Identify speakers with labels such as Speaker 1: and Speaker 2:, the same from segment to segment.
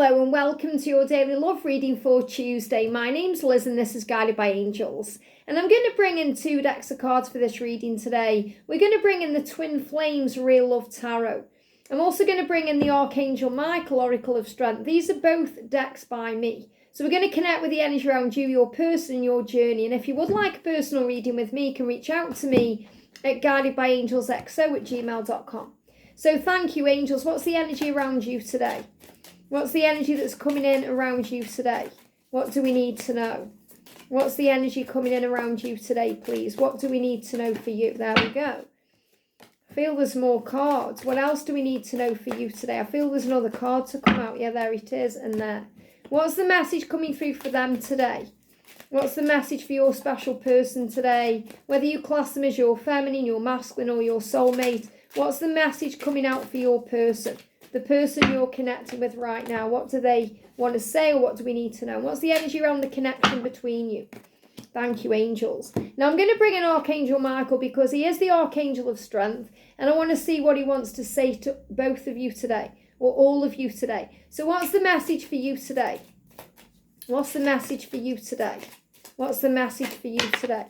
Speaker 1: Hello and welcome to your daily love reading for Tuesday. My name's Liz and this is Guided by Angels. And I'm going to bring in 2 decks of cards for this reading today. We're going to bring in the Twin Flames Real Love Tarot. I'm also going to bring in the Archangel Michael Oracle of Strength. These are both decks by me. So we're going to connect with the energy around you, your person, and your journey. And if you would like a personal reading with me, you can reach out to me at guidedbyangelsxo@gmail.com. So thank you, angels. What's the energy around you today? What's the energy that's coming in around you today? What do we need to know? What's the energy coming in around you today, please? What do we need to know for you? There we go. I feel there's more cards. What else do we need to know for you today? I feel there's another card to come out. Yeah, there it is, and there. What's the message coming through for them today? What's the message for your special person today? Whether you class them as your feminine, your masculine, or your soulmate, what's the message coming out for your person? The person you're connecting with right now, what do they want to say, or what do we need to know? What's the energy around the connection between you? Thank you, angels. Now I'm going to bring in Archangel Michael because he is the Archangel of Strength, and I want to see what he wants to say to both of you today, or all of you today. So what's the message for you today? What's the message for you today? What's the message for you today?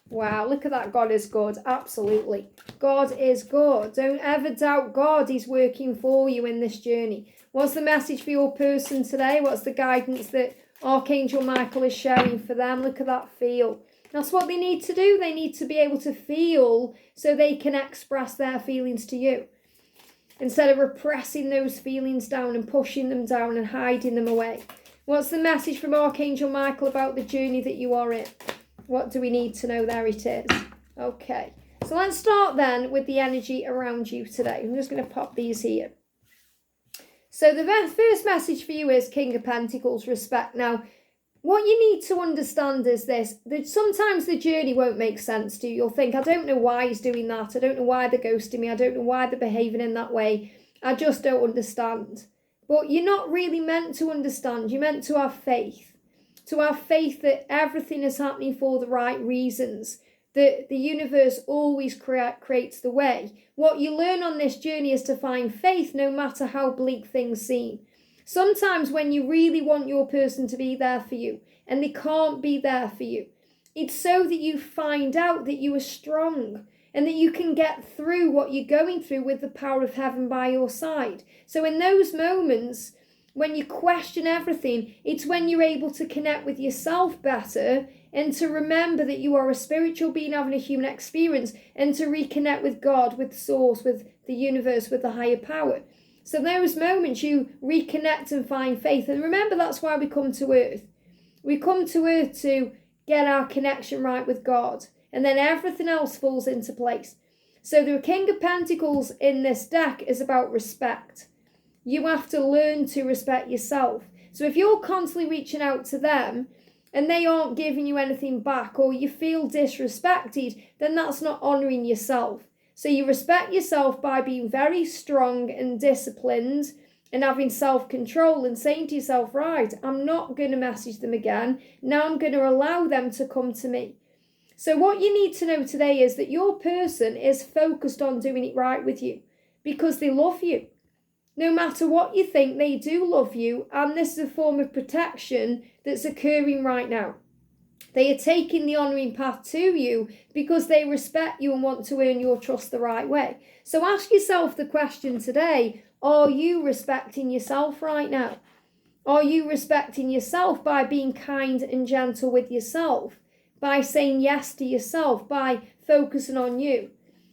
Speaker 1: Wow, look at that. God is good. Absolutely. God is good. Don't ever doubt God. He's working for you in this journey. What's the message for your person today? What's the guidance that Archangel Michael is sharing for them? Look at that. Feel. That's what they need to do. They need to be able to feel so they can express their feelings to you. Instead of repressing those feelings down and pushing them down and hiding them away. What's the message from Archangel Michael about the journey that you are in? What do we need to know? There it is. Okay. So let's start then with the energy around you today. I'm just going to pop these here. So the first message for you is King of Pentacles, respect. Now, what you need to understand is this, that sometimes the journey won't make sense to you. You'll think, I don't know why he's doing that. I don't know why they're ghosting me. I don't know why they're behaving in that way. I just don't understand. But you're not really meant to understand. You're meant to have faith. To have faith that everything is happening for the right reasons, that the universe always creates the way. What you learn on this journey is to find faith no matter how bleak things seem. Sometimes when you really want your person to be there for you and they can't be there for you, it's so that you find out that you are strong and that you can get through what you're going through with the power of heaven by your side. So in those moments, when you question everything, it's when you're able to connect with yourself better and to remember that you are a spiritual being having a human experience and to reconnect with God, with Source, with the universe, with the higher power. So those moments you reconnect and find faith. And remember, that's why we come to earth. We come to earth to get our connection right with God. And then everything else falls into place. So the King of Pentacles in this deck is about respect. You have to learn to respect yourself. So if you're constantly reaching out to them and they aren't giving you anything back, or you feel disrespected, then that's not honouring yourself. So you respect yourself by being very strong and disciplined and having self-control and saying to yourself, right, I'm not going to message them again. Now I'm going to allow them to come to me. So what you need to know today is that your person is focused on doing it right with you because they love you. No matter what you think, they do love you, and this is a form of protection that's occurring right now. They are taking the honouring path to you because they respect you and want to earn your trust the right way. So ask yourself the question today, are you respecting yourself right now? Are you respecting yourself by being kind and gentle with yourself? By saying yes to yourself, by focusing on you?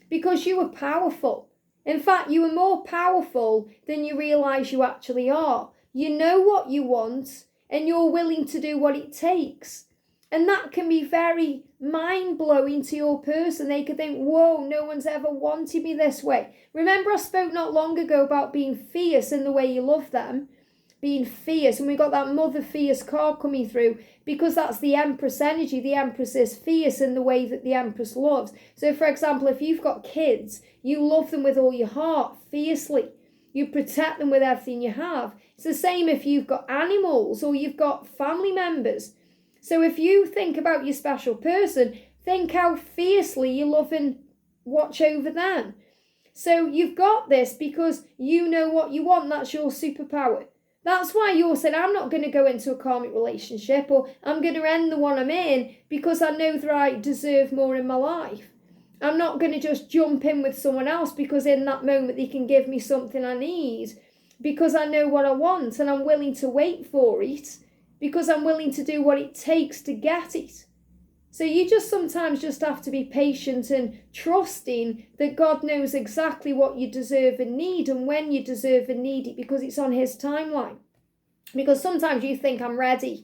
Speaker 1: Because you are powerful. In fact, you are more powerful than you realise you actually are. You know what you want and you're willing to do what it takes. And that can be very mind-blowing to your person. They could think, whoa, no one's ever wanted me this way. Remember I spoke not long ago about being fierce in the way you love them. Being fierce, and we got that Mother Fierce card coming through because that's the Empress energy. The Empress is fierce in the way that the Empress loves. So for example, if you've got kids, you love them with all your heart, fiercely. You protect them with everything you have. It's the same if you've got animals or you've got family members. So if you think about your special person, think how fiercely you love and watch over them. So you've got this because you know what you want. That's your superpower. That's why you're saying, I'm not going to go into a karmic relationship, or I'm going to end the one I'm in because I know that I deserve more in my life. I'm not going to just jump in with someone else because in that moment they can give me something I need, because I know what I want and I'm willing to wait for it, because I'm willing to do what it takes to get it. So you just sometimes just have to be patient and trusting that God knows exactly what you deserve and need and when you deserve and need it, because it's on his timeline. Because sometimes you think, I'm ready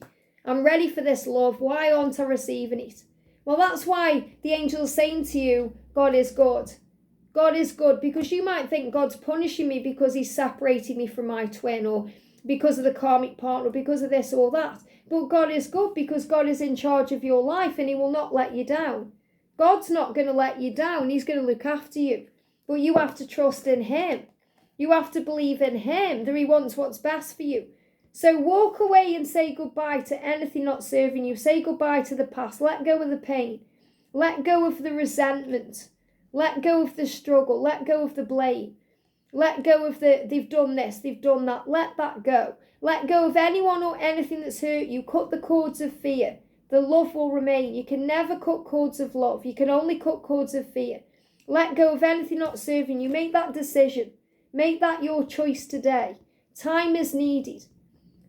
Speaker 1: for this love, why aren't I receiving it? Well, that's why the angel's saying to you, God is good. God is good, because you might think God's punishing me because he's separating me from my twin, or because of the karmic partner, or because of this or that. But God is good because God is in charge of your life and he will not let you down. God's not going to let you down. He's going to look after you. But you have to trust in him. You have to believe in him that he wants what's best for you. So walk away and say goodbye to anything not serving you. Say goodbye to the past. Let go of the pain. Let go of the resentment. Let go of the struggle. Let go of the blame. Let go of they've done this, they've done that. Let that go. Let go of anyone or anything that's hurt you. Cut the cords of fear. The love will remain. You can never cut cords of love. You can only cut cords of fear. Let go of anything not serving you. Make that decision. Make that your choice today. Time is needed.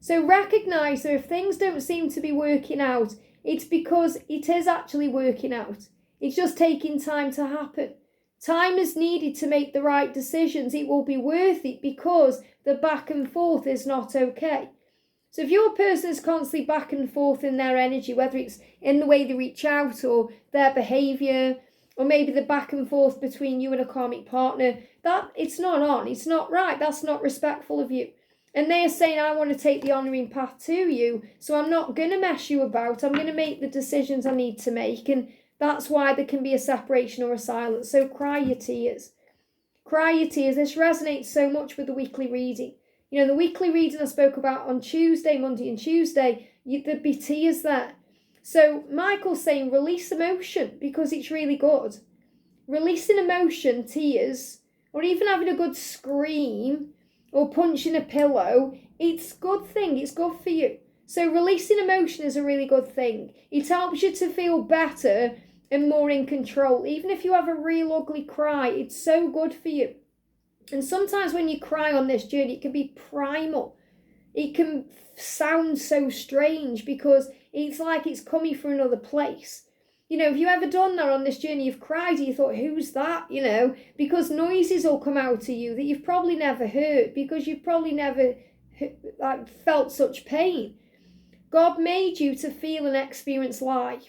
Speaker 1: So recognize that if things don't seem to be working out, it's because it is actually working out. It's just taking time to happen. Time is needed to make the right decisions. It will be worth it because the back and forth is not okay. So if your person is constantly back and forth in their energy, whether it's in the way they reach out or their behaviour, or maybe the back and forth between you and a karmic partner, that it's not on, it's not right, that's not respectful of you. And they're saying, I want to take the honouring path to you, so I'm not going to mess you about, I'm going to make the decisions I need to make, and that's why there can be a separation or a silence. So cry your tears. Cry your tears. This resonates so much with the weekly reading. You know, the weekly reading I spoke about on Tuesday, Monday and Tuesday, there'd be tears there. So Michael's saying release emotion because it's really good. Releasing emotion, tears, or even having a good scream or punching a pillow, it's a good thing. It's good for you. So releasing emotion is a really good thing. It helps you to feel better and more in control. Even if you have a real ugly cry, it's so good for you. And sometimes when you cry on this journey, it can be primal. It can sound so strange because it's like it's coming from another place. You know, have you ever done that on this journey? You've cried and you thought, who's that? You know, because noises will come out to you that you've probably never heard, because you've probably never felt such pain. God made you to feel and experience life.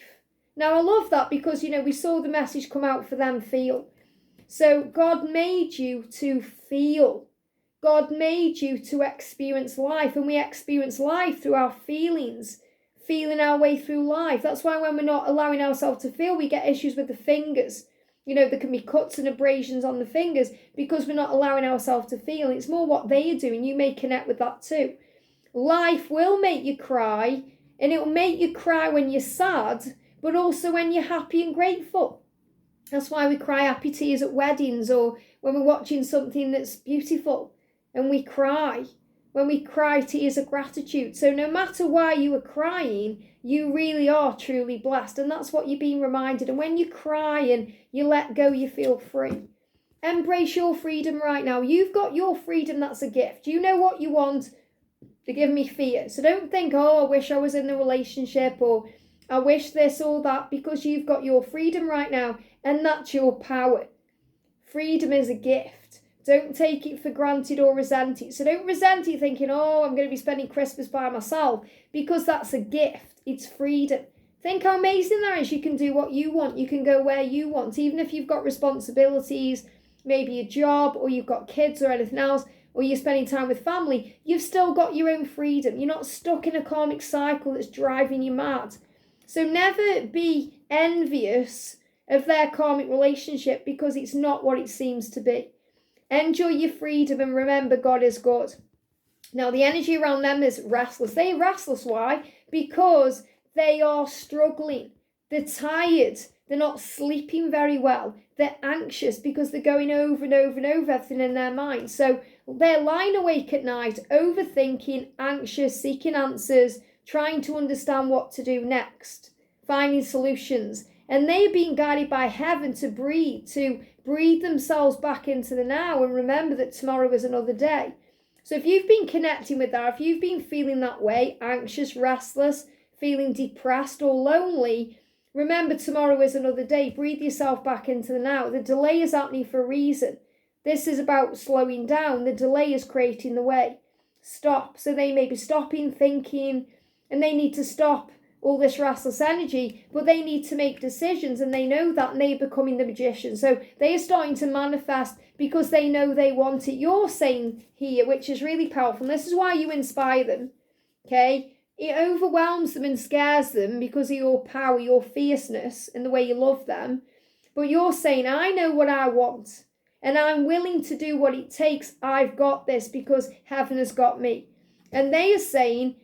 Speaker 1: Now, I love that because, you know, we saw the message come out for them, feel. So God made you to feel. God made you to experience life, and we experience life through our feelings, feeling our way through life. That's why when we're not allowing ourselves to feel, we get issues with the fingers. You know, there can be cuts and abrasions on the fingers because we're not allowing ourselves to feel. It's more what they are doing. You may connect with that too. Life will make you cry, and it will make you cry when you're sad, but also when you're happy and grateful. That's why we cry happy tears at weddings, or when we're watching something that's beautiful and we cry. When we cry tears of gratitude. So no matter why you are crying, you really are truly blessed. And that's what you're being reminded. And when you cry and you let go, you feel free. Embrace your freedom right now. You've got your freedom. That's a gift. You know what you want. They give me fear. So don't think, oh, I wish I was in the relationship, or I wish this or that, because you've got your freedom right now, and that's your power. Freedom is a gift. Don't take it for granted or resent it. So don't resent it thinking, oh, I'm going to be spending Christmas by myself, because that's a gift. It's freedom. Think how amazing that is. You can do what you want. You can go where you want. Even if you've got responsibilities, maybe a job, or you've got kids or anything else, or you're spending time with family, you've still got your own freedom. You're not stuck in a karmic cycle that's driving you mad. So never be envious of their karmic relationship because it's not what it seems to be. Enjoy your freedom and remember God is good. Now the energy around them is restless. They're restless. Why? Because they are struggling. They're tired. They're not sleeping very well. They're anxious because they're going over and over and over everything in their mind. So They're lying awake at night, overthinking, anxious, seeking answers, trying to understand what to do next, finding solutions. And they're being guided by heaven to breathe themselves back into the now and remember that tomorrow is another day. So if you've been connecting with that, if you've been feeling that way, anxious, restless, feeling depressed or lonely, remember tomorrow is another day. Breathe yourself back into the now. The delay is happening for a reason. This is about slowing down. The delay is creating the way. Stop. So they may be stopping, thinking, and they need to stop all this restless energy, but they need to make decisions, and they know that, and they're becoming the magician. So they are starting to manifest because they know they want it. You're saying here, which is really powerful, and this is why you inspire them, okay? It overwhelms them and scares them because of your power, your fierceness, and the way you love them. But you're saying, I know what I want, and I'm willing to do what it takes. I've got this because heaven has got me. And they are saying,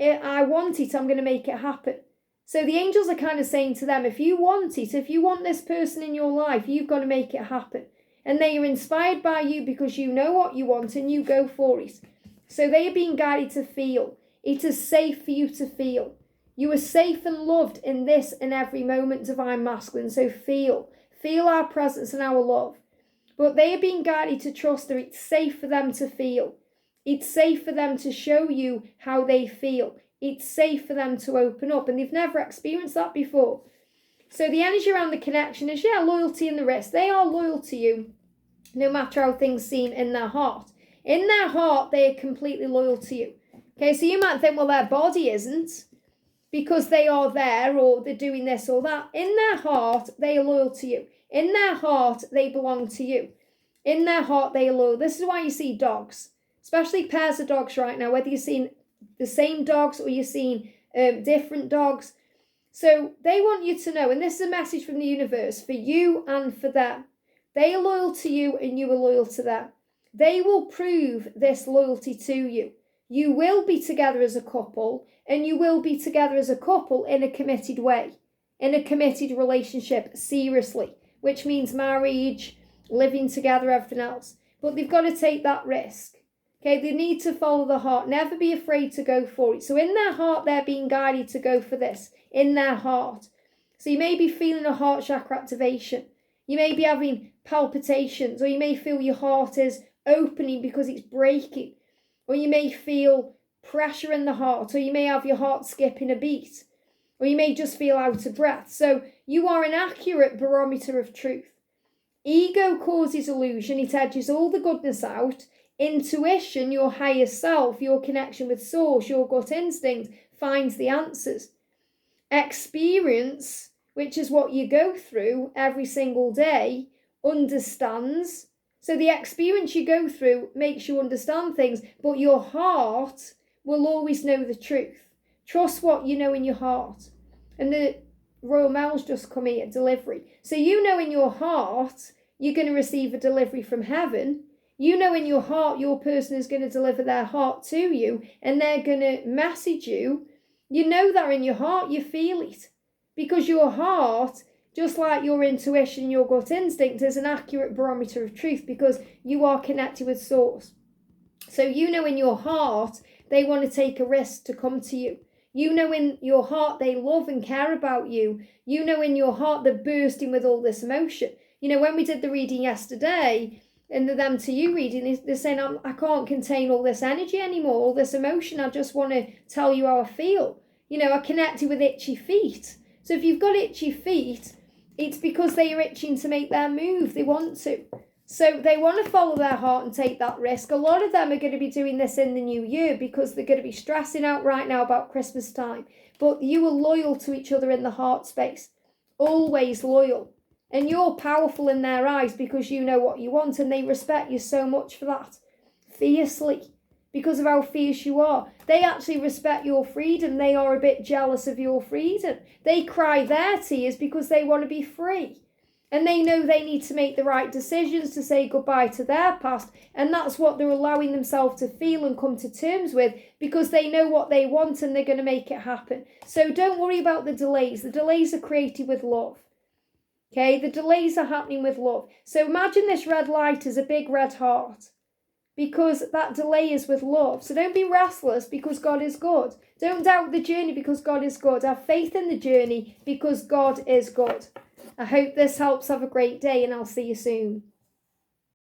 Speaker 1: I want it, I'm going to make it happen. So the angels are kind of saying to them, if you want it, if you want this person in your life, you've got to make it happen. And they are inspired by you because you know what you want and you go for it. So they are being guided to feel. It is safe for you to feel. You are safe and loved in this and every moment, Divine Masculine. So feel our presence and our love. But they are being guided to trust that it's safe for them to feel. It's safe for them to show you how they feel. It's safe for them to open up. And they've never experienced that before. So the energy around the connection is, loyalty and the rest. They are loyal to you, no matter how things seem in their heart. In their heart, they are completely loyal to you. Okay, so you might think, well, their body isn't because they are there or they're doing this or that. In their heart, they are loyal to you. In their heart, they belong to you. In their heart, they are loyal. This is why you see dogs, especially pairs of dogs right now, whether you're seeing the same dogs or you're seeing different dogs. So they want you to know, and this is a message from the universe for you and for them. They are loyal to you and you are loyal to them. They will prove this loyalty to you. You will be together as a couple, and you will be together as a couple in a committed way, in a committed relationship, seriously, which means marriage, living together, everything else. But they've got to take that risk. Okay, they need to follow the heart. Never be afraid to go for it. So in their heart, they're being guided to go for this. In their heart. So you may be feeling a heart chakra activation. You may be having palpitations, or you may feel your heart is opening because it's breaking. Or you may feel pressure in the heart, or you may have your heart skipping a beat. Or you may just feel out of breath. So you are an accurate barometer of truth. Ego causes illusion. It edges all the goodness out. Intuition, your higher self, your connection with source, your gut instinct, finds the answers. Experience, which is what you go through every single day, understands. So the experience you go through makes you understand things, but your heart will always know the truth. Trust what you know in your heart. And the Royal Mail's just come here, delivery. So you know in your heart you're going to receive a delivery from heaven. You know in your heart your person is going to deliver their heart to you and they're going to message you. You know that in your heart, you feel it. Because your heart, just like your intuition, your gut instinct, is an accurate barometer of truth because you are connected with source. So you know in your heart they want to take a risk to come to you. You know in your heart they love and care about you. You know in your heart they're bursting with all this emotion. You know, when we did the reading yesterday, and the them to you reading, they're saying, I can't contain all this energy anymore, all this emotion. I just want to tell you how I feel. You know, I connected with itchy feet. So if you've got itchy feet, it's because they are itching to make their move. They want to. So they want to follow their heart and take that risk. A lot of them are going to be doing this in the new year because they're going to be stressing out right now about Christmas time. But you are loyal to each other in the heart space. Always loyal. And you're powerful in their eyes because you know what you want, and they respect you so much for that. Fiercely. Because of how fierce you are. They actually respect your freedom. They are a bit jealous of your freedom. They cry their tears because they want to be free. And they know they need to make the right decisions to say goodbye to their past. And that's what they're allowing themselves to feel and come to terms with because they know what they want and they're going to make it happen. So don't worry about the delays. The delays are created with love. Okay, the delays are happening with love. So imagine this red light is a big red heart. because that delay is with love. So don't be restless because God is good. Don't doubt the journey because God is good. Have faith in the journey because God is good. I hope this helps. Have a great day and I'll see you soon.